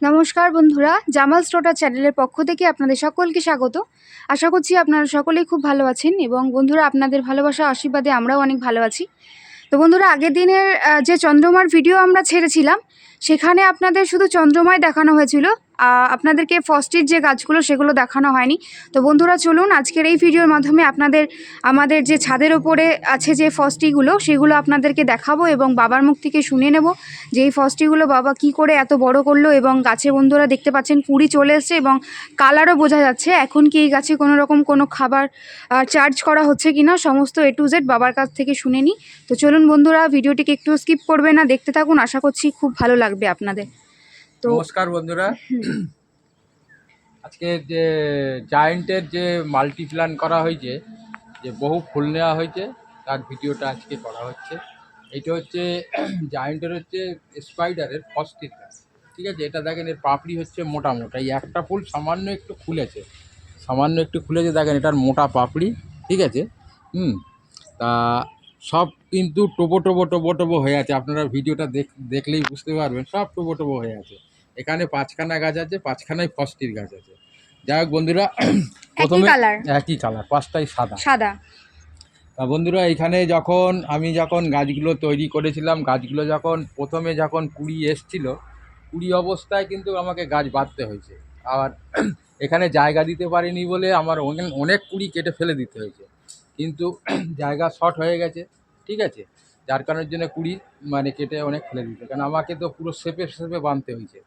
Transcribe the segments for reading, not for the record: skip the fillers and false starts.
নমস্কার বন্ধুরা, জামাল স্টোটার চ্যানেলের পক্ষ থেকে আপনাদের সকলকে স্বাগত। আশা করছি আপনারা সকলেই খুব ভালো আছেন এবং বন্ধুরা আপনাদের ভালোবাসা আশীর্বাদে আমরাও অনেক ভালো আছি। তো বন্ধুরা, আগের দিনের যে চন্দ্রমার ভিডিও আমরা ছেড়েছিলাম সেখানে আপনাদের শুধু চন্দ্রমায় দেখানো হয়েছিল, আপনাদেরকে ফস্টির যে গাছগুলো সেগুলো দেখানো হয়নি। তো বন্ধুরা চলুন আজকের এই ভিডিওর মাধ্যমে আমাদের যে ছাদের ওপরে আছে যে ফস্টিগুলো সেগুলো আপনাদেরকে দেখাবো এবং বাবার মুখ থেকে শুনে নেব যে এই ফস্টিগুলো বাবা কি করে এত বড় করলো। এবং গাছে বন্ধুরা দেখতে পাচ্ছেন কুড়ি চলে এসছে এবং কালারও বোঝা যাচ্ছে। এখন কি এই গাছে কোনো রকম কোনো খাবার চার্জ করা হচ্ছে কিনা সমস্ত A to Z বাবার কাছ থেকে শুনে নিই। তো চলুন বন্ধুরা, ভিডিওটিকে একটু স্কিপ করবে না, দেখতে থাকুন, আশা করছি খুব ভালো লাগবে আপনাদের। তো নমস্কার বন্ধুরা, আজকে যে জায়েন্টের যে মাল্টিপ্ল্যান করা হয়েছে, যে বহু ফুল নেওয়া হয়েছে তার ভিডিওটা আজকে করা হচ্ছে। এইটা হচ্ছে জায়েন্টের হচ্ছে স্পাইডারের ফস্টির গাছ, ঠিক আছে। এটা দেখেন এর পাপড়ি হচ্ছে মোটা মোটা, এই একটা ফুল সামান্য একটু খুলেছে দেখেন এটার মোটা পাপড়ি, ঠিক আছে। তা সব কিন্তু টোবো টোবো হয়ে আছে। আপনারা ভিডিওটা দেখলেই বুঝতে পারবেন, সব টোবো হয়ে আছে। এখানে 5খানা গাছ আছে, 5খানাই ফস্টির গাছ আছে। যাই হোক বন্ধুরা, প্রথমে একই কালার, 5টাই সাদা। তা বন্ধুরা, এখানে আমি যখন গাছগুলো তৈরি করেছিলাম, গাছগুলো প্রথমে যখন কুড়ি এসছিল, কুড়ি অবস্থায় কিন্তু আমাকে গাছ বাঁধতে হয়েছে। আর এখানে জায়গা দিতে পারিনি বলে আমার অনেক কুড়ি কেটে ফেলে দিতে হয়েছে। কিন্তু জায়গা শর্ট হয়ে গেছে, ঠিক আছে, যার কারণের জন্য কুড়ি কেটে অনেক ফেলে দিতে, কারণ আমাকে তো পুরো শেপে বাঁধতে হয়েছে,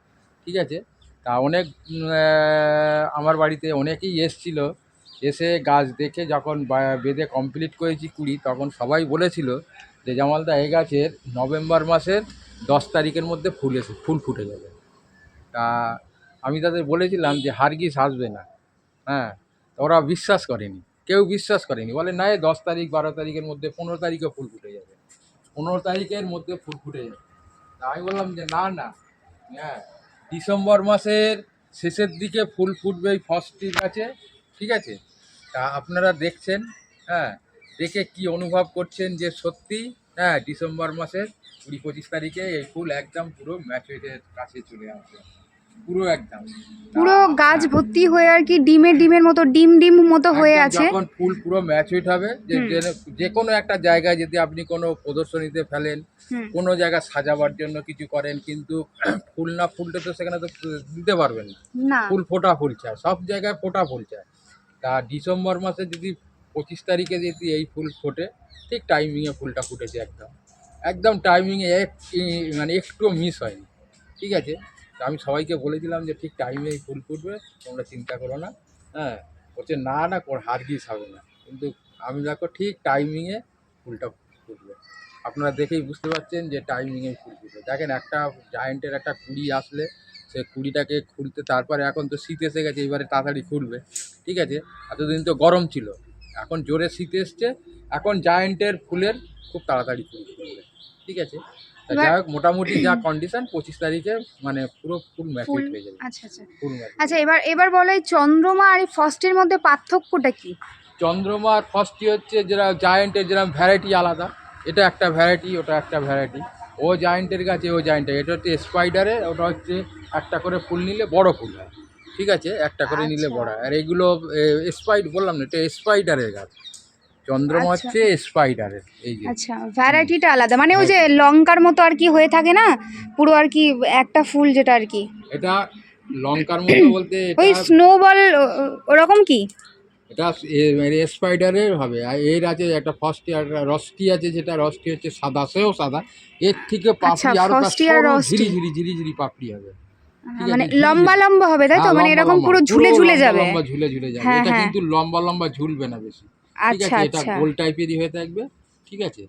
ঠিক আছে। তা আমার বাড়িতে অনেকেই এসছিল, এসে গাছ দেখে যখন বেঁধে কমপ্লিট করেছি কুড়ি, তখন সবাই বলেছিল যে জামালদা এই গাছের নভেম্বর মাসের 10 তারিখের মধ্যে ফুল ফুটে যাবে। তা আমি তাদের বলেছিলাম যে হারগিজ আসবে না, হ্যাঁ। ওরা কেউ বিশ্বাস করেনি, বলে না 10 তারিখ 12 তারিখের মধ্যে, 15 তারিখে ফুল ফুটে যাবে, 15 তারিখের মধ্যে ফুল ফুটে যাবে। তা আমি বললাম যে না, হ্যাঁ, ডিসেম্বর মাসের শেষের দিকে ফুল ফুটবে এই ফস্টির গাছে, ঠিক আছে। তা আপনারা দেখছেন, হ্যাঁ, দেখে কি অনুভব করছেন যে সত্যি, হ্যাঁ, ডিসেম্বর মাসের 20-25 তারিখে এই ফুল একদম পুরো ম্যাচুরিটির কাছে চলে আসবে, পুরো গাছ ভর্তি হয়ে আর কি ডিমের মতো ডিম মতো হয়ে আছে। যখন ফুল পুরো ম্যাচুরিট হবে, যে কোনো একটা জায়গায় যদি আপনি কোনো প্রদর্শনীতে ফেলেন, কোনো জায়গা সাজাবার জন্য কিছু করেন, কিন্তু ফুলটা তো সেখানে তো দিতে পারবেন না, ফোটা ফুল চায়, সব জায়গায় ফোটা ফুল চায়। তা ডিসেম্বর মাসে যদি 25 তারিখে যদি এই ফুল ফোটে, ঠিক টাইমিংয়ে ফুলটা ফুটেছে, একদম টাইমিংয়ে, একটু মিস হয়নি, ঠিক আছে। আমি সবাইকে বলেছিলাম যে ঠিক টাইমে এই ফুল ফুটবে, তোমরা চিন্তা করো না, হ্যাঁ। বলছে না হারগিজ হবে না, কিন্তু আমি দেখো ঠিক টাইমিংয়ে ফুলটা ফুটবে। আপনারা দেখেই বুঝতে পারছেন যে টাইমিংয়ে ফুল ফুটবে। দেখেন একটা জায়েন্টের একটা কুড়ি আসলে সে কুড়িটাকে খুলতে, তারপরে এখন তো শীত এসে গেছে, এবারে তাড়াতাড়ি খুলবে, ঠিক আছে। এতদিন তো গরম ছিল, এখন জোরে শীত এসছে, এখন জায়েন্টের ফুলের খুব তাড়াতাড়ি ফুল ফুটবে, ঠিক আছে। যাই হোক, মোটামুটি যা কন্ডিশন 25 তারিখে পুরো ফুল ম্যাচুরিট হয়ে যাবে। আচ্ছা, এবার বলো এই চন্দ্রমা আর ফস্টের মধ্যে পার্থক্যটা কি? চন্দ্রমা আর ফস্টি হচ্ছে যেটা জায়েন্টের যেরকম ভ্যারাইটি আলাদা, এটা একটা ভ্যারাইটি, ওটা একটা ভ্যারাইটি। ও জায়েন্টের গাছে ও জায়েন্টের, এটা হচ্ছে স্পাইডারে, ওটা হচ্ছে একটা করে ফুল নিলে বড় ফুল হয়, ঠিক আছে, একটা করে নিলে বড় হয়। আর এগুলো বললাম না, এটা স্পাইডারের গাছ, চন্দ্রমা হচ্ছে স্পাইডারের। এই যে আচ্ছা, ভ্যারাইটিটা আলাদা, মানে ওই যে লঙ্কার মতো আর কি হয়ে থাকে না, পুরো আর কি একটা ফুল, যেটা আর কি এটা লঙ্কার মতো বলতে ওই স্নোবল ওরকম কি, এটা স্পাইডারের হবে। আর এর আছে একটা ফস্টি আর রস্টি আছে, যেটা রস্টি হচ্ছে সাদা, সেও সাদা, এর থেকে পাপড়ি আরো ঝিরি পাপড়ি হবে, মানে লম্বা হবে, তাই তো, মানে এরকম পুরো ঝুলে যাবে, ঝুলে যাবে। এটা কিন্তু লম্বা ঝুলবে না বেশি, ঠিক আছে, এটা গোল টাইপেরই হয়ে থাকবে, ঠিক আছে।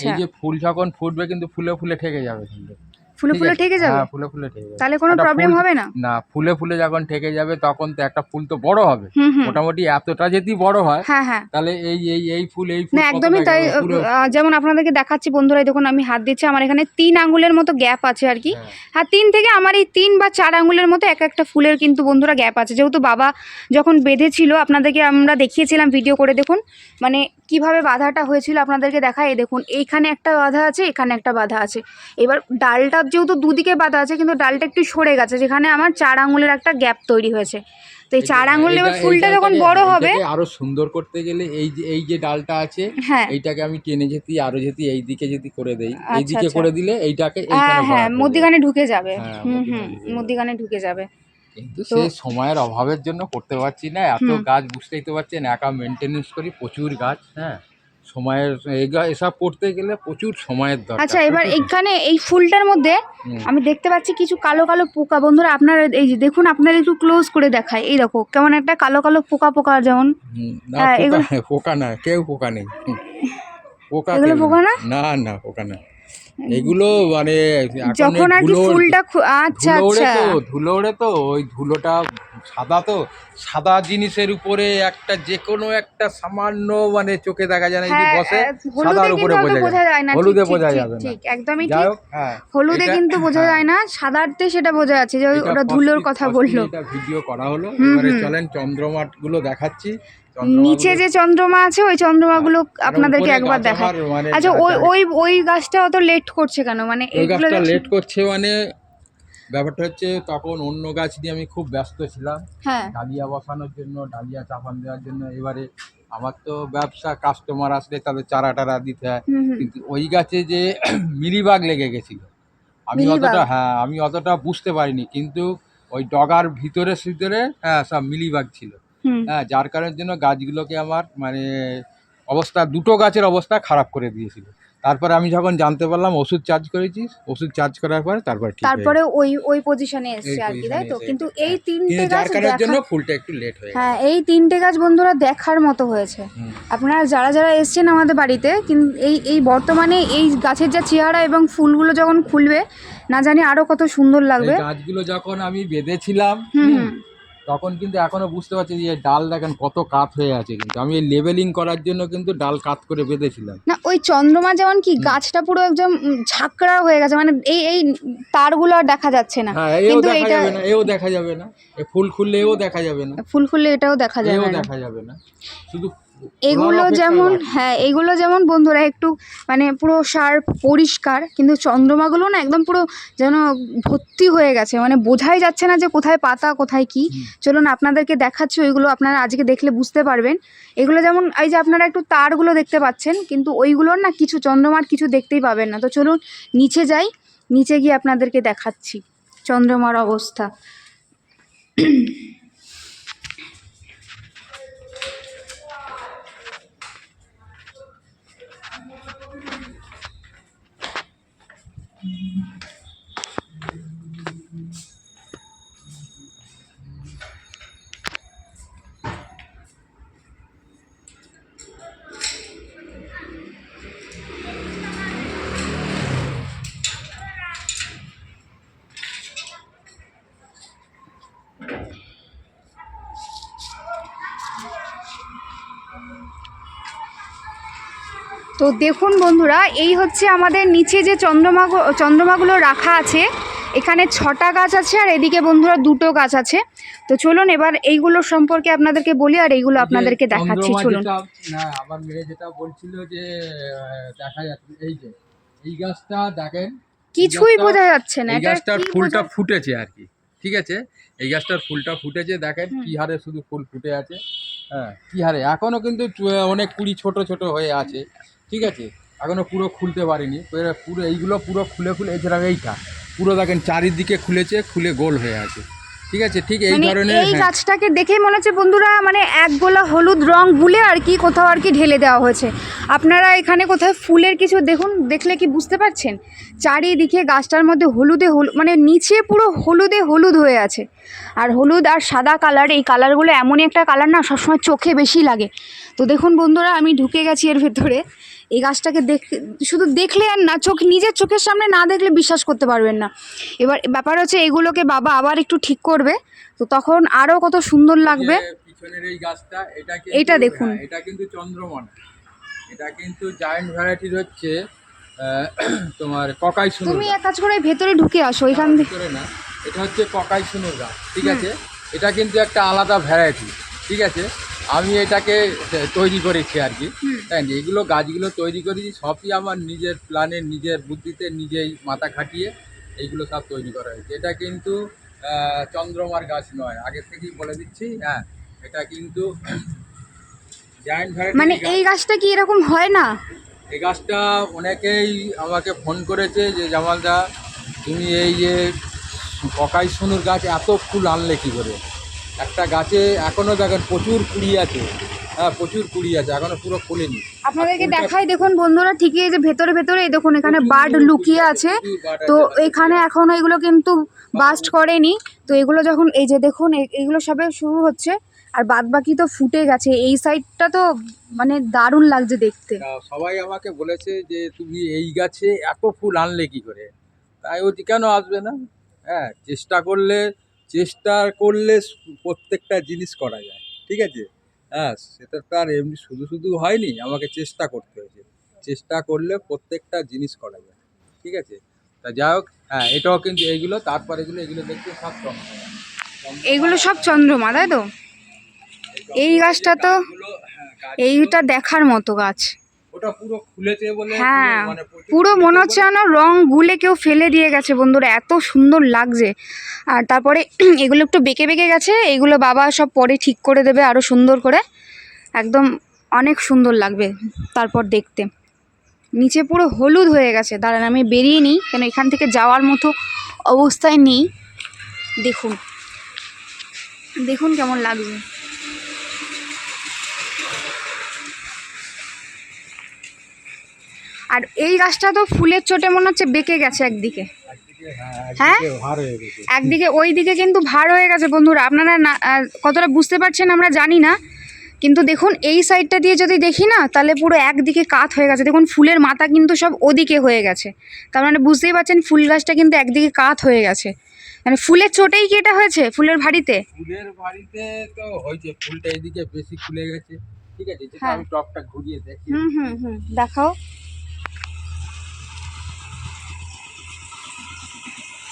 এই যে ফুল যখন ফুটবে কিন্তু ফুলে ঠেকে যাবে, কিন্তু ফুলে ঠেকে যাবে, হ্যাঁ, ফুলে ঠেকে যাবে, তাহলে কোনো প্রবলেম হবে না। না, ফুলে যখন ঠেকে যাবে তখন তো একটা ফুল তো বড় হবে, মোটামুটি এতটা যদি বড় হয়, তাহলে এই ফুল না, একদমই তাই। যেমন আপনাদেরকে দেখাচ্ছি বন্ধুরা, দেখুন আমি হাত দিচ্ছি, আমার এখানে 3 আঙ্গুলের মতো গ্যাপ আছে আর কি। হ্যাঁ, 3 থেকে আমার এই 3 বা 4 আঙ্গুলের মতো একটা ফুলের কিন্তু বন্ধুরা গ্যাপ আছে, যেহেতু বাবা যখন বেঁধেছিল আপনাদেরকে আমরা দেখিয়েছিলাম ভিডিও করে, দেখুন মানে কিভাবে বাধাটা হয়েছিল আপনাদেরকে দেখাই। এই দেখুন, এইখানে একটা বাধা আছে, এখানে একটা বাধা আছে। এবার ডালটা যেহেতু দুদিকে বাধা আছে, কিন্তু ডালটা একটু সরে গেছে, যেখানে আমার 4 আঙুলের একটা গ্যাপ তৈরি হয়েছে। তো এই 4 আঙুল এবার ফুলটা যখন বড় হবে, আরো সুন্দর করতে গেলে এই যে ডালটা আছে, হ্যাঁ এইটাকে আমি টেনে আরো এই দিকে যদি করে দেই, আচ্ছা, এইদিকে আচ্ছা। করে দিলে এইটাকে হ্যাঁ এইখানে হ্যাঁ, ভরাট হয়ে যাবে। মধ্যিখানে ঢুকে যাবে। হ্যাঁ, হুম মধ্যিখানে হুম, ঢুকে যাবে। মধ্যিখানে ঢুকে যাবে। কিন্তু তো সে সময়ের অভাবের জন্য করতে পারছি না। এত হুম, গাছ বুঝতেই তো পারছেন, একা মেনটেনেন্স করি, প্রচুর গাছ। হ্যাঁ, সময়ের এসব করতে গেলে প্রচুর সময়ের দরকার। আচ্ছা, এবার প্রচুর। এইখানে এই ফুলটার মধ্যে হুম। আমি দেখতে পাচ্ছি কিছু কালো কালো পোকা। বন্ধুরা আপনারা এই যে দেখুন, আপনারা একটু ক্লোজ করে দেখায়, এই দেখো কেমন একটা কালো কালো পোকা পোকা, যেমন না, হ্যাঁ পোকা এগুলো পোকা না, কেউ পোকা নেই। পোকা এগুলো কেউ পোকা না? না, না পোকা না। এগুলো মানে এখন যখন আর কি ফুলটা আচ্ছা ধুলো ওড়ে আচ্ছা, তো, ধুলো ওড়ে তো, ওই ধুলোটা সাদা, তো সাদা জিনিসের উপরে একটা যে কোনো একটা সামান্য মানে চোখে দেখা যায় না, যদি হ্যাঁ বসে হলুদে সাদার কিন্তু উপরে অত বোঝা যায় না। ঠিক হলুদে ঠিক বোঝা ঠিক যাবে না। ঠিক, একদমই যাই ঠিক। হোক, হ্যাঁ, হলুদে এটা কিন্তু বোঝা হ্যাঁ, যায় না, সাদাতে সেটা বোঝা যাচ্ছে যে এটা ওটা ধুলোর কথা বললো। এটা ভিডিও করা হলো। হুম এবারে হুম। চলেন চন্দ্রমাঠ গুলো দেখাচ্ছি। নিচে চন্দ্রমাগুলো যে চন্দ্রমা আছে, ওই চন্দ্রমাগুলো আর আপনাদেরকে উপরে একবার গাছ দেখায়। আমার মানে আচ্ছা, ওই ওই ওই গাছটা অত লেট করছে কেন, মানে ওই এইগুলো গাছটা লেট করছে মানে ব্যাপারটা হচ্ছে, তখন অন্য গাছ নিয়ে আমি খুব ব্যস্ত ছিলাম, হ্যাঁ ডালিয়া বসানোর জন্য, ডালিয়া চাপান দেওয়ার জন্য। এবারে আমার তো ব্যবসা, কাস্টমার আসলে তাদের চারা টারা দিতে হয়। হুম হুম। কিন্তু ওই গাছে যে মিলিবাগ লেগে গেছিল, মিলিবাগ? আমি অতটা বুঝতে পারিনি, কিন্তু ওই ডগার ভিতরে হ্যাঁ সব মিলিবাগ ছিল। হুম। হ্যাঁ, যার কারণের জন্য গাছগুলোকে আমার মানে অবস্থা, দুটো গাছের অবস্থা খারাপ করে দিয়েছিল। তারপরে আমি যখন জানতে পারলাম, ওষুধ চার্জ করেছি, ওষুধ চার্জ করার পরে তারপর ঠিক হয়ে তারপরে গেছে। ওই ওই পজিশনে এই এসছে আর কি, তাই পজিশনে তো? এসে কিন্তু এটা, এই হ্যাঁ, তিনটে কিন্তু যার গাছ কারণের জন্য দেখা, ফুলটা একটু লেট হয়ে গেছে। হ্যাঁ এই তিনটে গাছ বন্ধুরা দেখার মতো হয়েছে। হুম। আপনারা যারা যারা এসছেন আমাদের বাড়িতে, কিন্তু এই এই বর্তমানে এই গাছের যা চেহারা এবং ফুলগুলো যখন খুলবে, না জানি আরো কত সুন্দর এই লাগবে। গাছগুলো যখন আমি বেঁধেছিলাম, হুম হুম। তখন কিন্তু এখনো বুঝতে পারছি যে ডাল দেখেন কত কাত হয়ে আছে। কিন্তু আমি এই লেবেলিং করার জন্য কিন্তু ডাল কাত করে বেঁধেছিলাম। না, ওই চন্দ্রমা যেমন কি গাছটা পুরো একদম ঝাঁকড়া হয়ে গেছে, মানে এই এই তারগুলো আর দেখা যাচ্ছে না। হ্যাঁ, এও কিন্তু দেখা এটা যাবে না, এও দেখা যাবে না, এ ফুল খুললে এও দেখা যাবে না, ফুল খুললে এটাও দেখা এও যাবে না। দেখা যাবে না, শুধু এগুলো ফোলার অপেক্ষায় যেমন, বাকি। হ্যাঁ এগুলো যেমন বন্ধুরা একটু মানে পুরো শার্প পরিষ্কার, কিন্তু চন্দ্রমাগুলো না একদম পুরো যেন ভর্তি হয়ে গেছে, মানে বোঝাই যাচ্ছে না যে কোথায় পাতা কোথায় কি। চলুন আপনাদেরকে দেখাচ্ছি, ওইগুলো আপনারা আজকে দেখলে বুঝতে পারবেন। এগুলো যেমন এই যে আপনারা একটু তারগুলো দেখতে পাচ্ছেন, কিন্তু ওইগুলোর না কিছু চন্দ্রমার কিছু দেখতেই পাবেন না। তো চলুন নিচে যাই, নিচে গিয়ে আপনাদেরকে দেখাচ্ছি চন্দ্রমার অবস্থা। তো দেখুন বন্ধুরা, এই হচ্ছে আমাদের নিচে যে চন্দ্রমাগুলো রাখা আছে। এখানে 6টা গাছ আছে, আর এদিকে বন্ধুরা 2টো গাছ আছে। তো চলুন এবার এইগুলো সম্পর্কে আপনাদেরকে বলি, আর এইগুলো আপনাদেরকে দেখাচ্ছি। চলুন। না, আমার মেয়ে যেটা বলছিল যে দেখা যাচ্ছে, এই গাছটা দেখেন, কিছুই বোঝা যাচ্ছে না, এই এটা গাছটার কি ফুলটা ফুটেছে আর কি। ঠিক আছে, এই গাছটার ফুলটা ফুটেছে, দেখেন হুম। কি হারে শুধু ফুল ফুটে আছে। হ্যাঁ, কি হারে, এখনো কিন্তু অনেক কুড়ি ছোট ছোট হয়ে আছে। ঠিক আছে, এখনো পুরো খুলতে পারিনি, পুরো এইগুলো পুরো খুলে এছাড়া এইটা পুরো দেখেন চারিদিকে খুলেছে, খুলে গোল হয়ে আছে। ঠিক আছে, ঠিক এই মানে ধরনের। এই হ্যাঁ, গাছটাকে দেখেই মনে হচ্ছে বন্ধুরা, মানে এক গোলা হলুদ রং গুলে আর কি কোথাও আর কি ঢেলে দেওয়া হয়েছে। আপনারা এখানে কোথাও ফুলের কিছু দেখুন, দেখলে কি বুঝতে পারছেন? চারিদিকে গাছটার মধ্যে হলুদে মানে নিচে পুরো হলুদে হলুদ হয়ে আছে। আর হলুদ আর সাদা কালার, এই কালারগুলো এমনই একটা কালার না, সবসময় চোখে বেশি লাগে। তো দেখুন বন্ধুরা, আমি ঢুকে গেছি এর ভেতরে। এই গাছটাকে শুধু দেখলে আর না, নিজের চোখের সামনে না দেখলে বিশ্বাস করতে পারবেন না। এবার ব্যাপার হচ্ছে এগুলোকে বাবা আবার একটু ঠিক করবে, তো তখন আরও কত সুন্দর লাগবে। পিছনের এই গাছটা, এটা দেখুন। এটা কিন্তু চন্দ্রমনা, এটা কিন্তু জায়ান্ট ভ্যারাইটির হচ্ছে তোমার ককাই সুন্দর। তুমি এক কাজ করে ভেতরে ঢুকে আসো এখান থেকে। ভিতরে না, এটা হচ্ছে ককাই সুন্দর গাছ। ঠিক আছে, এটা কিন্তু একটা আলাদা ভ্যারাইটি। ঠিক আছে, আমি এটাকে তৈরি করেছি আর কি। হুম। হ্যাঁ, এগুলো গাছগুলো তৈরি করেছি সবই আমার নিজের প্ল্যানে, নিজের বুদ্ধিতে, নিজেই মাথা খাটিয়ে এইগুলো সব তৈরি করা হয়েছে। এটা কিন্তু চন্দ্রমার গাছ নয়, আগে থেকেই বলে দিচ্ছি। হ্যাঁ, এটা কিন্তু জায়ান্ট মানে ভ্যারাইটি গাছ। এই গাছটা কি এরকম হয় না? এই গাছটা অনেকেই আমাকে ফোন করেছে যে জামালদা, তুমি এই যে পকাই সনুর গাছ এত ফুল আনলে কী করে? একটা গাছে এখনও দেখেন প্রচুর কুড়ি আছে। হ্যাঁ, প্রচুর কুড়ি আছে, এখনও পুরো ফোলেনি। আপনাদেরকে দেখাই দেখুন বন্ধুরা, ঠিকই এই যে ভেতরে ভেতরে এই দেখুন এখানে বার্ড লুকিয়ে আছে। তো এখানে এখনো এগুলো কিন্তু বাস্ট করেনি। তো এগুলো যখন এই যে দেখুন এগুলো সবে শুরু হচ্ছে, আর বাদ বাকি তো ফুটে গেছে। এই সাইডটা তো মানে দারুণ লাগছে দেখতে। তা সবাই আমাকে বলেছে যে তুমি এই গাছে এত ফুল আনলে কি করে? তাই বলছি কেন আসবে না? হ্যাঁ, চেষ্টা করলে প্রত্যেকটা জিনিস করা যায়, ঠিক আছে? হ্যাঁ, সেটা তো আর এমনি শুধু শুধু হয়নি, আমাকে চেষ্টা করতে হয়েছে। চেষ্টা করলে প্রত্যেকটা জিনিস করা যায়, ঠিক আছে? তা যাই হোক, হ্যাঁ, এটাও কিন্তু এইগুলো, তারপর এগুলো দেখতে সব চন্দ্রমা। এইগুলো সব চন্দ্রমা, তাই তো? এই গাছটা তো, এইটা দেখার মতো গাছ। ওটা পুরো খুলেছে বলে হ্যাঁ, মানে প্রচুর পুরো মনে খুলেছে হচ্ছে বলে। না রং গুলে কেউ ফেলে দিয়ে গেছে বন্ধুরা, এত সুন্দর লাগছে। আর তারপরে এগুলো একটু বেঁকে বেঁকে গেছে, এগুলো বাবা সব পরে ঠিক করে দেবে আরো সুন্দর করে, একদম অনেক সুন্দর লাগবে তারপর দেখতে। নিচে পুরো হলুদ হয়ে গেছে। দাঁড়ান আমি বেরিয়ে নিই, কেন এখান থেকে যাওয়ার মতো অবস্থায় নেই। দেখুন দেখুন কেমন লাগছে। আর এই গাছটা তো ফুলের চোটে মনে হচ্ছে বেঁকে গেছে একদিকে। হ্যাঁ, একদিকে ভার হয়ে গেছে। একদিকে ওই দিকে কিন্তু ভার হয়ে গেছে বন্ধুরা। আপনারা না কতটা বুঝতে পারছেন আমরা জানি না, কিন্তু দেখুন এই সাইডটা দিয়ে যদি দেখি না, তাহলে পুরো একদিকে কাত হয়ে গেছে। দেখুন ফুলের মাথা কিন্তু সব ওদিকে হয়ে গেছে। তার মানে বুঝতেই পারছেন ফুল গাছটা কিন্তু একদিকে কাত হয়ে গেছে। মানে ফুলের চোটেই কি এটা হয়েছে, ফুলের ভারিতে? ফুলের বাড়িতে তো হয়েছে, ফুলটা এদিকে বেশি খুলে গেছে, ঠিক আছে? যেটা হ্যাঁ। আমি টপটা ঘুরিয়ে দেখি। হুম হুম হুম, দেখাও।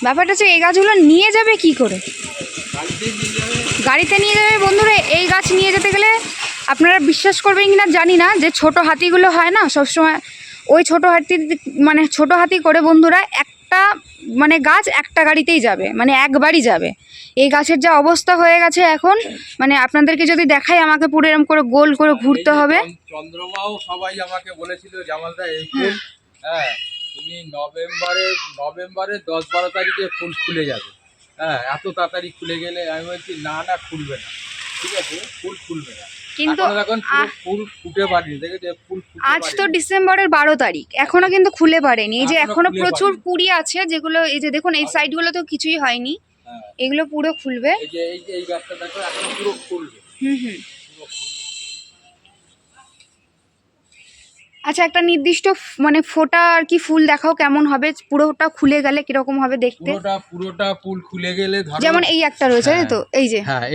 ব্যাপারটা হচ্ছে এই গাছগুলো নিয়ে যাবে কি করে? বাড়িতে নিয়ে যাবে। গাড়িতে নিয়ে যাবে বন্ধুরা। এই গাছ নিয়ে যেতে গেলে আপনারা বিশ্বাস করবেন কি না জানি না, যে ছোট হাতিগুলো হয় না সবসময়, ওই ছোট হাতি, মানে ছোট হাতি করে বন্ধুরা একটা মানে গাছ একটা গাড়িতেই যাবে, মানে একবারই যাবে। এই গাছের যা অবস্থা হয়ে গেছে এখন, মানে আপনাদেরকে যদি দেখাই আমাকে পুরো এরকম করে গোল করে ঘুরতে এই যে হবে। চন্দ্রমাও সবাই আমাকে বলেছিল জামালদা এই ফুল, হ্যাঁ, তুমি নভেম্বরে 10-12 তারিখে ফুল খুলে যাবে। হ্যাঁ, এত তাড়াতাড়ি খুলে গেলে আমি বলছি না না, খুলবে না, ঠিক আছে? ফুল খুলবে না। কিন্তু এখনো দেখুন পুরো ফুল ফুটে পারেনি, দেখেছে? ফুল ফুটে আজ তো পারেনি। ডিসেম্বরের 12 তারিখ, এখনো কিন্তু খুলে পারেনি। এই যে এখনো এখনো খুলে প্রচুর পারেনি। কুড়ি আছে, যেগুলো এই যে দেখুন এই সাইডগুলো তো কিছুই হয়নি, হ্যাঁ, এগুলো পুরো খুলবে। এই গাছটা দেখো এখনো পুরো খুলবে, হুম হুম। পুরো খুলবে। আচ্ছা, একটা নির্দিষ্ট মানে ফোঁটা আর কি ফুল দেখাও কেমন হবে, পুরোটা খুলে গেলে কিরকম হবে দেখতে? পুরোটা ফুল খুলে গেলে ধরো, যেমন এই একটা রয়েছে, তাই হ্যাঁ তো? এই যে হ্যাঁ,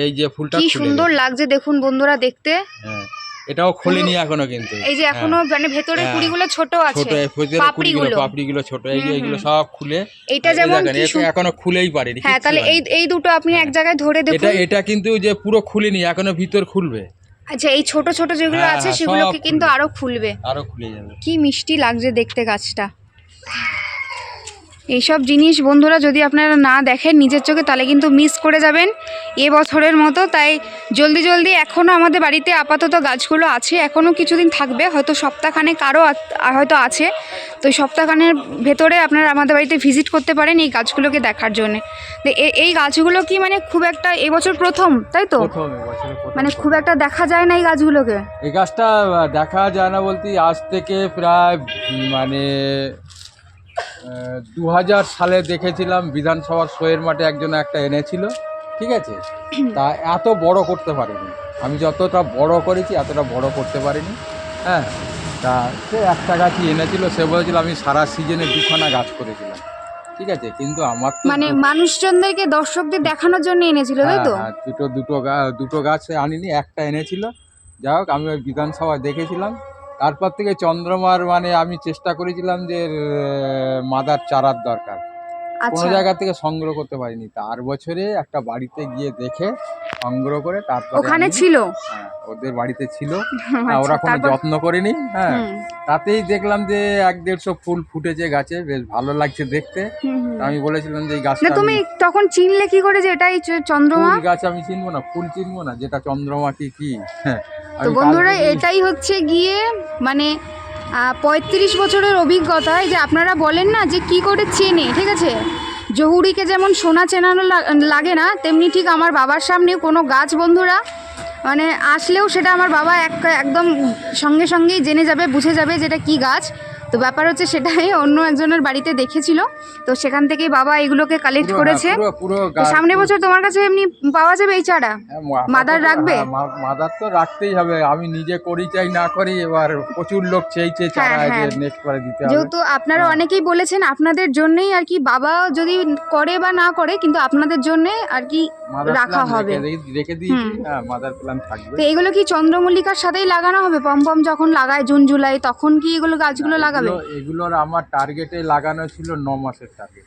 এই যে ফুলটা কি খুলে সুন্দর গেছে। লাগছে দেখুন বন্ধুরা দেখতে। হ্যাঁ, এটাও খোলেনি এখনো কিন্তু। এই যে হ্যাঁ, এখনো মানে ভেতরের হ্যাঁ, কুড়িগুলো ছোট আছে, ছোট ভেতরে পাপড়িগুলো। পাপড়িগুলো ছোট, এই যে হুম এইগুলো হুম। সব খুলে। এইটা এই যেমন দেখেন, কি একে এখনো খুলেই পারেনি, হ্যাঁ, কিচ্ছু তাহলে এই হয়নি। এই দুটো আপনি এক হ্যাঁ, জায়গায় ধরে এটা দেখুন। এটা কিন্তু যে পুরো খুলেনি, এখনো ভিতর খুলবে। আচ্ছা, এই ছোট ছোট যেগুলো হ্যাঁ আছে হ্যাঁ, সেগুলোকে সব কিন্তু খুলবে, আরো খুলবে। আরো খুলে যাবে। কি মিষ্টি লাগছে দেখতে গাছটা। এইসব জিনিস বন্ধুরা যদি আপনারা না দেখেন নিজের চোখে, তাহলে কিন্তু মিস করে যাবেন এবছরের মতো। তাই জলদি জলদি, এখনও আমাদের বাড়িতে আপাতত গাছগুলো আছে, এখনও কিছুদিন থাকবে, হয়তো সপ্তাহখানেক আরও হয়তো আছে। তো এই সপ্তাহখানের ভেতরে আপনারা আমাদের বাড়িতে ভিজিট করতে পারেন এই গাছগুলোকে দেখার জন্যে। তো এই গাছগুলো কি মানে খুব একটা এবছর প্রথম, তাই তো? মানে খুব একটা দেখা যায় না এই গাছগুলোকে। এই গাছটা দেখা যায় না বলতে আজ থেকে প্রায় মানে 2000 সালে দেখেছিলাম বিধানসভার শোয়ের মাঠে একজন একটা এনেছিল, ঠিক আছে? তা এত বড় করতে পারিনি আমি, যতটা বড় করেছি এতটা বড় করতে পারিনি। হ্যাঁ, তা সে একটা গাছই এনেছিল, সে বলেছিল আমি সারা সিজনে 2খানা গাছ করেছিলাম, ঠিক আছে? কিন্তু আমার তো মানে মানুষজনদেরকে, দর্শকদের দেখানোর জন্য এনেছিল, তাই হ্যাঁ তো? হ্যাঁ, দুটো গাছ আনিনি, একটা এনেছিল। যাই হোক, আমি ওই বিধানসভায় দেখেছিলাম। তারপর থেকে চন্দ্রমার মানে আমি চেষ্টা করেছিলাম যে মাদার চারার দরকার, কোনো আচ্ছা। জায়গা থেকে সংগ্রহ করতে পারিনি। তার বছরে একটা বাড়িতে গিয়ে দেখে সংগ্রহ করে তারপরে ওখানে আমি, ছিল। হ্যাঁ, ওদের বাড়িতে ছিল। আচ্ছা, ওরা কোনো তারপর যত্ন করেনি। হ্যাঁ, হুম তাতেই দেখলাম যে 1-150 ফুল ফুটেছে গাছে, বেশ ভালো লাগছে দেখতে। হুম হুম। তা আমি বলেছিলাম যে এই না গাছটা তুমি আমি, তখন চিনলে কি করে যে এটাই চন্দ্রমা? ফুল গাছ আমি চিনবো না, ফুল চিনবো না যেটা চন্দ্রমা কি? হ্যাঁ, তো আমি বন্ধুরা কালকে এটাই হচ্ছে গিয়ে মানে 35 বছরের অভিজ্ঞতায় যে আপনারা বলেন না যে কি করে চেনে, ঠিক আছে, জহুরিকে যেমন সোনা চেনানো লাগে না, তেমনি ঠিক আমার বাবার সামনে কোনো গাছ বন্ধুরা মানে আসলেও সেটা আমার বাবা একদম সঙ্গে সঙ্গেই জেনে যাবে, বুঝে যাবে যেটা কি গাছ। তো ব্যাপার হচ্ছে সেটাই অন্য একজনের বাড়িতে দেখেছিল, তো সেখান থেকেই বাবা এগুলোকে কালেক্ট পুরো, হ্যাঁ, করেছে। পুরো পুরো তো গাছ সামনের বছর তোমার কাছে এমনি পাওয়া যাবে এই চারা? হ্যাঁ, মাদার রাখবে? হ্যাঁ, মাদার তো রাখতেই হবে। আমি নিজে করি চাই না করি, এবার প্রচুর লোক চেয়েছে হ্যাঁ চারা, যে হ্যাঁ, নেক্সট করে দিতে হবে। যেহেতু আপনারা হ্যাঁ, অনেকেই বলেছেন আপনাদের জন্যই আর কি, বাবা যদি করে বা না করে কিন্তু আপনাদের জন্য আর কি মাদার রাখা প্ল্যান হবে। রেখে দিয়েছি। হুম। হ্যাঁ, মাদার প্ল্যান থাকবে। তো এগুলো কি চন্দ্রমল্লিকার সাথেই লাগানো হবে? পম যখন লাগায় জুন জুলাই তখন কি এগুলো না, গাছগুলো লাগাবে? এগুলোর আমার টার্গেটে লাগানো ছিল 9 মাসের টার্গেট।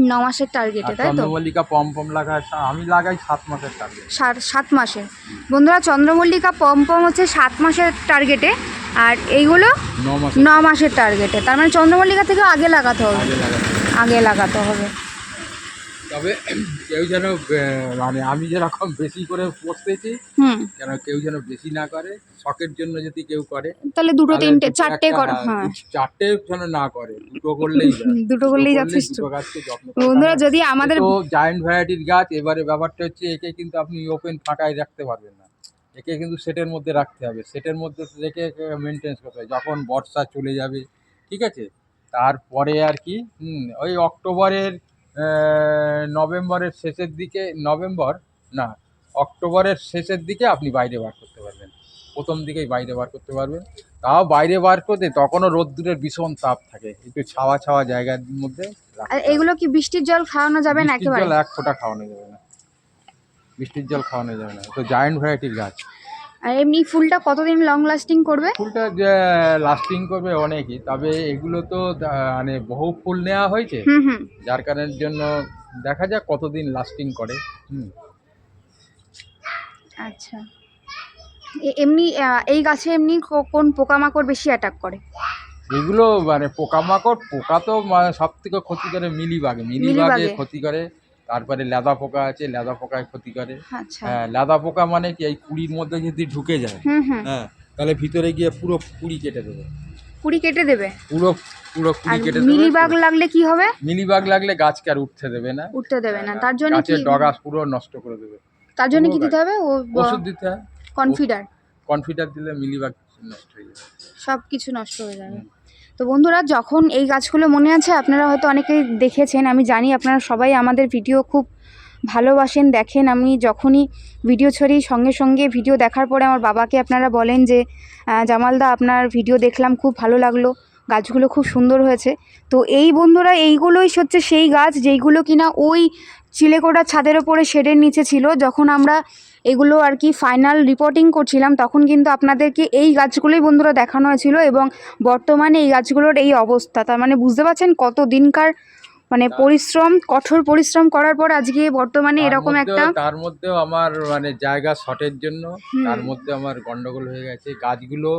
9 মাসের টার্গেটে, আর তাই তো? চন্দ্রমল্লিকা পম লাগায় আমি লাগাই 7 মাসের টার্গেট। 7 মাসে। বন্ধুরা চন্দ্রমল্লিকা পম হচ্ছে 7 মাসের টার্গেটে, আর এইগুলো 9 মাসের 9 মাসের টার্গেটে। তার মানে চন্দ্রমল্লিকা থেকে আগে লাগাতে হবে, আগে লাগাতে হবে। আগে লাগাতে হবে। তবে কেউ যেন মানে আমি যেরকম বেশি করে পোষতেছি, হুম। কেন কেউ যেন বেশি না করে। শখের জন্য যদি কেউ করে তাহলে দুটো তাহলে তিনটে দুটো চারটে একটা, কর, হ্যাঁ, হ্যাঁ। চারটে যেন না করে, দুটো করলেই যায়। দুটো করলেই যথেষ্ট। দুটো গাছকে যত্ন করে। বন্ধুরা কারণ যদি এ আমাদের তো জায়ান্ট ভ্যারাইটির গাছ। এবারে ব্যাপারটা হচ্ছে একে কিন্তু আপনি ওপেন ফাঁকায় রাখতে পারবেন না। একে কিন্তু সেটের মধ্যে রাখতে হবে। সেটের মধ্যে রেখে মেনটেন্স করতে হবে। যখন বর্ষা চলে যাবে, ঠিক আছে, তারপরে আর কি ওই অক্টোবরের নভেম্বরের শেষের দিকে, নভেম্বর না, অক্টোবরের শেষের দিকে আপনি বাইরে বার করতে পারবেন। প্রথম দিকেই বাইরে বার করতে পারবেন। তাও বাইরে বার করতে তখনও রোদ্দুরের ভীষণ তাপ থাকে, একটু ছাওয়া ছাওয়া জায়গার মধ্যে আর রাখতে হবে। এগুলো কি বৃষ্টির জল খাওয়ানো যাবে না বৃষ্টির একেবারে? জল এক ফোঁটা খাওয়ানো যাবে না। বৃষ্টির জল খাওয়ানো যাবে না, তো জায়ান্ট ভ্যারাইটির গাছ। আর এমনি ফুলটা কতদিন লং লাস্টিং করবে? ফুলটা যে লাস্টিং করবে অনেকই, তবে এগুলো তো মানে বহু ফুল নেওয়া হয়েছে, হুম হুম। যার কারণের জন্য দেখা যাক কতদিন লাস্টিং করে। আচ্ছা, এমনি এই গাছে এমনি কোন পোকামাকড় বেশি অ্যাটাক করে? এগুলো মানে পোকামাকড়, পোকা তো সব থেকে ক্ষতি করে মিলিবাগে মিলিবাগে? ক্ষতি করে। তারপরে লেদা পোকা আছে, লেদা পোকায় ক্ষতি করে। আচ্ছা। হ্যাঁ, লেদা পোকা মানে কি, এই কুড়ির মধ্যে যদি ঢুকে যায়, হুম হুম। হ্যাঁ, তাহলে ভিতরে গিয়ে পুরো কুড়ি কেটে দেবে। কুড়ি কেটে দেবে? পুরো পুরো আর কুড়ি কেটে দেবে। মিলিবাগ লাগলে কি হবে? মিলিবাগ লাগলে গাছকে আর উঠতে দেবে না। উঠতে দেবে না, হ্যাঁ, তার জন্য কি? গাছের ডগা পুরো নষ্ট করে দেবে। তার জন্য পুরো কি দিতে হবে? ও ওষুধ দিতে হয়। কনফিডার? কনফিডার দিলে মিলিবাগ নষ্ট হয়ে যাবে। সব কিছু নষ্ট হয়ে যাবে। তো বন্ধুরা যখন এই গাছগুলো মনে আছে আপনারা হয়তো অনেকেই দেখেছেন, আমি জানি আপনারা সবাই আমাদের ভিডিও খুব ভালোবাসেন, দেখেন। আমি যখনই ভিডিও ছড়ি সঙ্গে সঙ্গে ভিডিও দেখার পরে আমার বাবাকে আপনারা বলেন যে জামালদা আপনার ভিডিও দেখলাম, খুব ভালো লাগলো, গাছগুলো খুব সুন্দর হয়েছে। তো এই বন্ধুরা এইগুলোই হচ্ছে সেই গাছ যেইগুলো কিনা ওই চিলেকোঠার ছাদের ওপরে শেডের নিচে ছিল। যখন আমরা এগুলো আর কি ফাইনাল রিপোর্টিং করছিলাম তখন কিন্তু আপনাদেরকে এই গাছগুলোই বন্ধুরা দেখানো হয়েছিল, এবং বর্তমানে এই গাছগুলোর এই অবস্থা। তার মানে বুঝতে পারছেন কত দিনকার মানে পরিশ্রম, কঠোর পরিশ্রম করার পর আজকে বর্তমানে এরকম একটা। তার মধ্যেও আমার মানে জায়গা শর্টের জন্য হুম। তার মধ্যে আমার গন্ডগোল হয়ে গেছে। গাছগুলো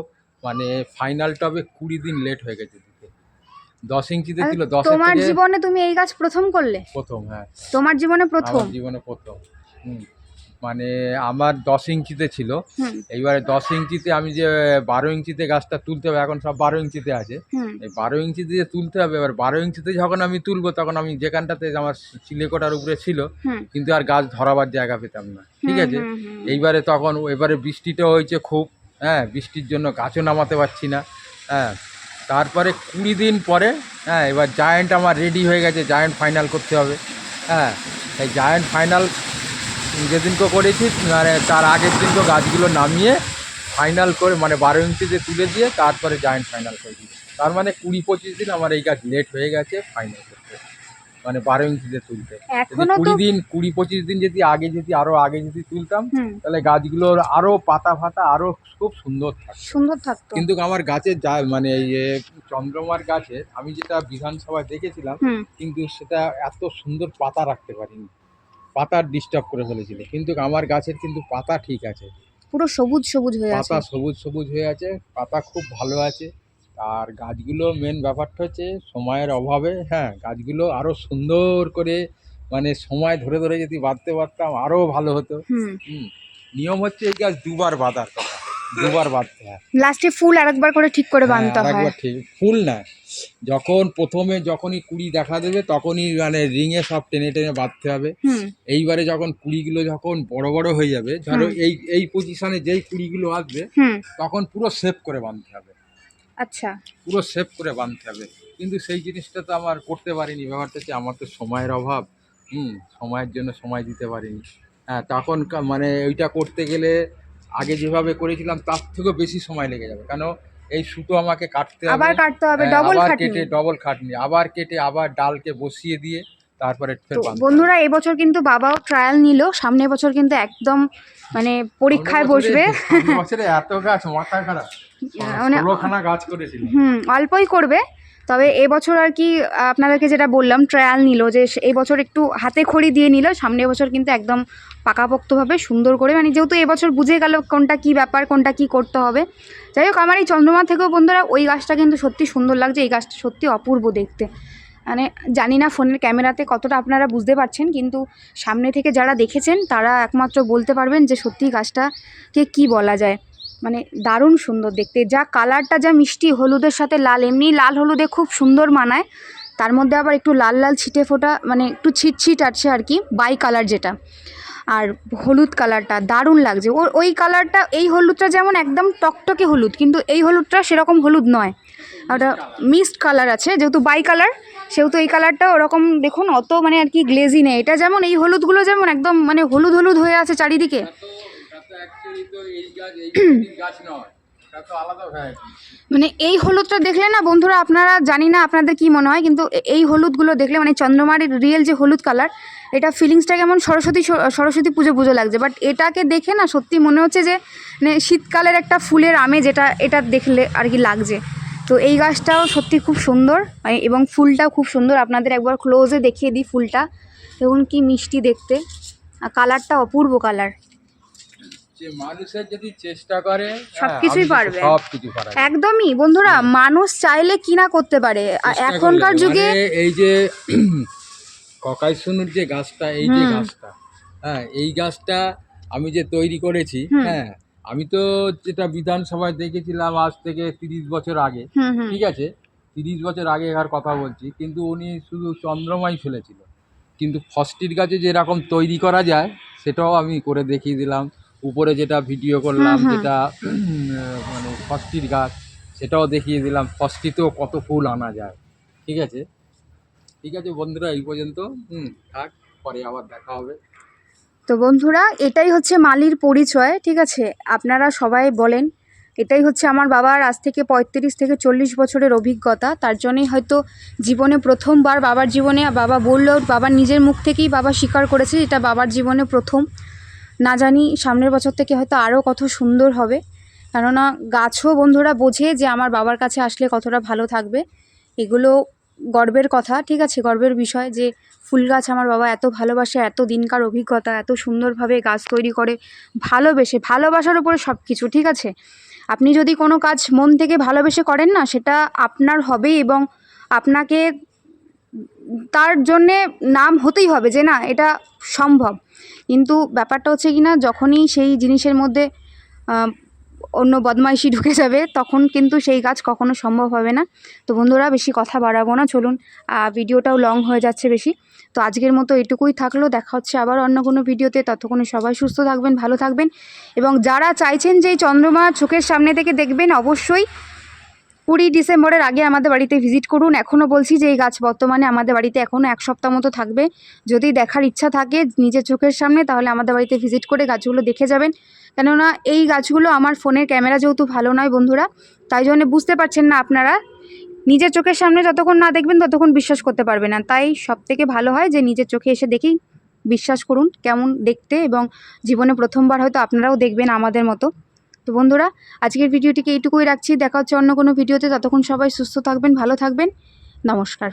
মানে ফাইনাল টবে 20 দিন লেট হয়ে গেছে দিতে। 10 ইঞ্চিতে ছিল, 10 তোমার থেকে জীবনে তুমি এই গাছ প্রথম করলে? প্রথম, হ্যাঁ, তোমার জীবনে প্রথম? আমার জীবনে প্রথম। হুম, মানে আমার 10 ইঞ্চিতে ছিল। হুম এইবারে 10 ইঞ্চিতে আমি যে 12 ইঞ্চিতে গাছটা তুলতে হবে, এখন সব 12 ইঞ্চিতে আছে। হুম এই 12 ইঞ্চি দিয়ে তুলতে হবে। এবার 12 ইঞ্চিতে যখন আমি তুলবো তখন আমি যেখানটাতে আমার চিলেকোঠার উপরে ছিল, হুম কিন্তু আর গাছ ধরাবার জায়গা পেতাম না, ঠিক হুম আছে। হুম হুম। এইবারে তখন এবারে বৃষ্টিটা হয়েছে খুব, হ্যাঁ, বৃষ্টির জন্য গাছও নামাতে পারছি না। হ্যাঁ, তারপরে 20 দিন পরে, হ্যাঁ, এবার জায়ান্ট আমার রেডি হয়ে গেছে, জায়ান্ট ফাইনাল করতে হবে। হ্যাঁ, এই জায়ান্ট ফাইনাল যেদিনকে করেছি মানে তার আগের দিনকে গাছগুলো নামিয়ে ফাইনাল করে মানে 12 ইঞ্চিতে তুলে দিয়ে তারপরে জায়ান্ট ফাইনাল করে দিই। তার মানে 20-25 দিন আমার এই গাছ লেট হয়ে গেছে ফাইনাল করতে, মানে 12 ইঞ্চিতে তুলতে। যদি এখনো তো 20-25 দিন যদি আগে, যদি আরও আগে যদি তুলতাম, হুম তাহলে গাছগুলোর আরও পাতা ফাতা আরও খুব সুন্দর থাকতো। সুন্দর থাকতো। কিন্তু আমার গাছের যা মানে এই চন্দ্রমার গাছের আমি যেটা বিধানসভায় দেখেছিলাম, হুম কিন্তু সেটা এত সুন্দর পাতা রাখতে পারিনি। পাতার ডিস্টার্ব করে ফেলেছিল, কিন্তু আমার গাছের কিন্তু পাতা ঠিক আছে, পুরো সবুজ সবুজ হয়ে আছে। পাতা সবুজ সবুজ হয়ে আছে, পাতা খুব ভালো আছে। আর গাছগুলো মেন ব্যাপারটা হচ্ছে সময়ের অভাবে, হ্যাঁ, গাছগুলো আরও সুন্দর করে মানে সময় ধরে ধরে যদি বাঁধতে পারতাম আরও ভালো হতো। হুম। নিয়ম হচ্ছে এই গাছ দুবার বাঁধার কথা, দুবার বাঁধতে হয়। লাস্টে ফুল আরেকবার করে ঠিক করে হ্যাঁ, বাঁধতে হয়। আরেকবার ঠিক ফুল না, যখন প্রথমে যখনই কুড়ি দেখা দেবে তখনই মানে রিঙে সব টেনে টেনে বাঁধতে হবে। হুম এইবারে যখন কুড়িগুলো যখন বড় বড় হয়ে যাবে, ধরো এই এই পজিশনে যেই কুড়িগুলো আসবে হুম। তখন পুরো সেভ করে বাঁধতে হবে, আচ্ছা। পুরো সেভ করে বাঁধতে হবে। কিন্তু সেই জিনিসটা তো আমার করতে পারিনি, ব্যাপারটা হচ্ছে আমার তো সময়ের অভাব, সময়ের জন্য সময় দিতে পারিনি। হ্যাঁ, তখন মানে ওইটা করতে গেলে আগে যেভাবে করেছিলাম তার থেকেও বেশি সময় লেগে যাবে, কেন এই সুতো আমাকে কাটতে হবে, আবার কাটতে হবে, হ্যাঁ, ডবল আবার খাটনি। কেটে ডবল খাটনি, আবার কেটে আবার ডালকে বসিয়ে দিয়ে তারপরে ফের তো বাঁধতে হবে। বন্ধুরা এবছর কিন্তু বাবাও ট্রায়াল নিল, সামনের বছর কিন্তু একদম মানে পরীক্ষায় বসবে। সামনের বছরে এত গাছ মাথা খারাপ, মানে 16খানা গাছ করেছিল। অল্পই করবে। তবে এবছর আর কি আপনাদেরকে যেটা বললাম ট্রায়াল নিল, যে এই বছর একটু হাতে খড়ি দিয়ে নিল, সামনের বছর কিন্তু একদম পাকাপোক্তভাবে সুন্দর করে, মানে যেহেতু এবছর বুঝে গেল কোনটা কি ব্যাপার, কোনটা কি করতে হবে। যাই হোক, আমার এই চন্দ্রমা থেকেও বন্ধুরা ওই গাছটা কিন্তু সত্যি সুন্দর লাগছে, এই গাছটা সত্যি অপূর্ব দেখতে। মানে জানি না ফোনের ক্যামেরাতে কতটা আপনারা বুঝতে পারছেন, কিন্তু সামনে থেকে যারা দেখেছেন তারা একমাত্র বলতে পারবেন যে সত্যি গাছটাকে কি বলা যায়, মানে দারুণ সুন্দর দেখতে। যা কালারটা যা মিষ্টি, হলুদের সাথে লাল, এমনি লাল হলুদে খুব সুন্দর মানায়, তার মধ্যে আবার একটু লাল লাল ছিটে ফোটা, মানে একটু ছিটছিট আছে আর কি, বাই কালার যেটা। আর হলুদ কালারটা দারুণ লাগছে। ওই কালারটা, এই হলুদটা যেমন একদম টকটকে হলুদ, কিন্তু এই হলুদটা সেরকম হলুদ নয়, ওটা মিক্সড কালার আছে, যেহেতু বাই কালার সেহেতু এই কালারটা ওরকম দেখুন অত মানে আর কি গ্লেজি নেই। এটা যেমন এই হলুদগুলো যেমন একদম মানে হলুদ হলুদ হয়ে আছে চারিদিকে। মানে এই হলুদটা দেখলে না বন্ধুরা, আপনারা জানি না আপনাদের কি মনে হয়, কিন্তু এই হলুদগুলো দেখলে মানে চন্দ্রমার রিয়েল যে হলুদ কালার, এটা ফিলিংসটা কেমন সরস্বতী পুজো পুজো লাগছে। বাট এটাকে দেখে না সত্যি মনে হচ্ছে যে মানে শীতকালের একটা ফুলের আমেজ, এটা দেখলে আর কি লাগছে। তো এই গাছটাও সত্যি খুব সুন্দর, এবং ফুলটাও খুব সুন্দর। আপনাদের একবার ক্লোজে দেখিয়ে দিই ফুলটা, দেখুন কি মিষ্টি দেখতে, আর কালারটা অপূর্ব কালার। যে মানুষের যদি চেষ্টা করে সবকিছুই পারবে, সবকিছু পারে একদমই বন্ধুরা। মানুষ চাইলে কি না করতে পারে এখনকার যুগে। এই যে ককাইশুনুর যে গাছটা, এই যে গাছটা, হ্যাঁ, এই গাছটা আমি যে তৈরি করেছি, হ্যাঁ, আমি তো যেটা বিধানসভায় দেখেছিলাম আজ থেকে 30 বছর আগে, ঠিক আছে, 30 বছর আগে এর কথা বলছি, কিন্তু উনি শুধু চন্দ্রমাই ফেলেছিল, কিন্তু ফস্টির গাছে যেরকম তৈরি করা যায় সেটাও আমি করে দেখিয়ে দিলাম। উপরে যেটা ভিডিও করলাম, যেটা মানে ফস্টির গাছ, সেটাও দেখিয়ে দিলাম ফস্টিতেও কত ফুল আনা যায়। ঠিক আছে, ঠিক আছে বন্ধুরা, এই পর্যন্ত থাক, পরে আবার দেখা হবে। তো বন্ধুরা এটাই হচ্ছে মালির পরিচয়, ঠিক আছে। আপনারা সবাই বলেন এটাই হচ্ছে আমার বাবার আজ থেকে 35 থেকে 40 বছরের অভিজ্ঞতা। তার জন্যই হয়তো জীবনে প্রথমবার বাবার জীবনে, বাবা বললো, বাবার নিজের মুখ থেকেই বাবা স্বীকার করেছে এটা বাবার জীবনে প্রথম। না জানি সামনের বছর থেকে হয়তো আরও কত সুন্দর হবে, কেননা গাছও বন্ধুরা বোঝে যে আমার বাবার কাছে আসলে কতটা ভালো থাকবে। এগুলো গর্বের কথা, ঠিক আছে, গর্বের বিষয় যে ফুল গাছ আমার বাবা এত ভালোবাসে, এত দিনকার অভিজ্ঞতা, এত সুন্দরভাবে গাছ তৈরি করে, ভালোবাসার উপরে সব কিছু, ঠিক আছে। আপনি যদি কোনো কাজ মন থেকে ভালোবেসে করেন না, সেটা আপনার হবে, এবং আপনাকে তার জন্যে নাম হতেই হবে যে না এটা সম্ভব। কিন্তু ব্যাপারটা হচ্ছে কি না, যখনই সেই জিনিসের মধ্যে অন্য বদমাইশি ঢুকে যাবে, তখন কিন্তু সেই কাজ কখনো সম্ভব হবে না। তো বন্ধুরা বেশি কথা বাড়াবো না, চলুন, ভিডিওটাও লং হয়ে যাচ্ছে বেশি। তো আজকের মতো এটুকুই থাকলো, দেখা হচ্ছে আবার অন্য কোনো ভিডিওতে। ততক্ষণে সবাই সুস্থ থাকবেন, ভালো থাকবেন, এবং যারা চাইছেন যে এই চন্দ্রমা চোখের সামনে থেকে দেখবেন, অবশ্যই 20 ডিসেম্বরের আগে আমাদের বাড়িতে ভিজিট করুন। এখনও বলছি যে এই গাছ বর্তমানে আমাদের বাড়িতে এখনও 1 সপ্তাহ মতো থাকবে। যদি দেখার ইচ্ছা থাকে নিজের চোখের সামনে, তাহলে আমাদের বাড়িতে ভিজিট করে গাছগুলো দেখে যাবেন। কেননা এই গাছগুলো আমার ফোনের ক্যামেরা যেহেতু ভালো নয় বন্ধুরা, তাই জন্য বুঝতে পারছেন না আপনারা, নিজের চোখের সামনে যতক্ষণ না দেখবেন ততক্ষণ বিশ্বাস করতে পারবে না। তাই সবথেকে ভালো হয় যে নিজের চোখে এসে দেখেই বিশ্বাস করুন কেমন দেখতে, এবং জীবনে প্রথমবার হয়তো আপনারাও দেখবেন আমাদের মতো। তো বন্ধুরা আজকের ভিডিওটিকে এইটুকুই রাখছি, দেখা হচ্ছে অন্য কোনো ভিডিওতে। ততক্ষণ সবাই সুস্থ থাকবেন, ভালো থাকবেন, নমস্কার।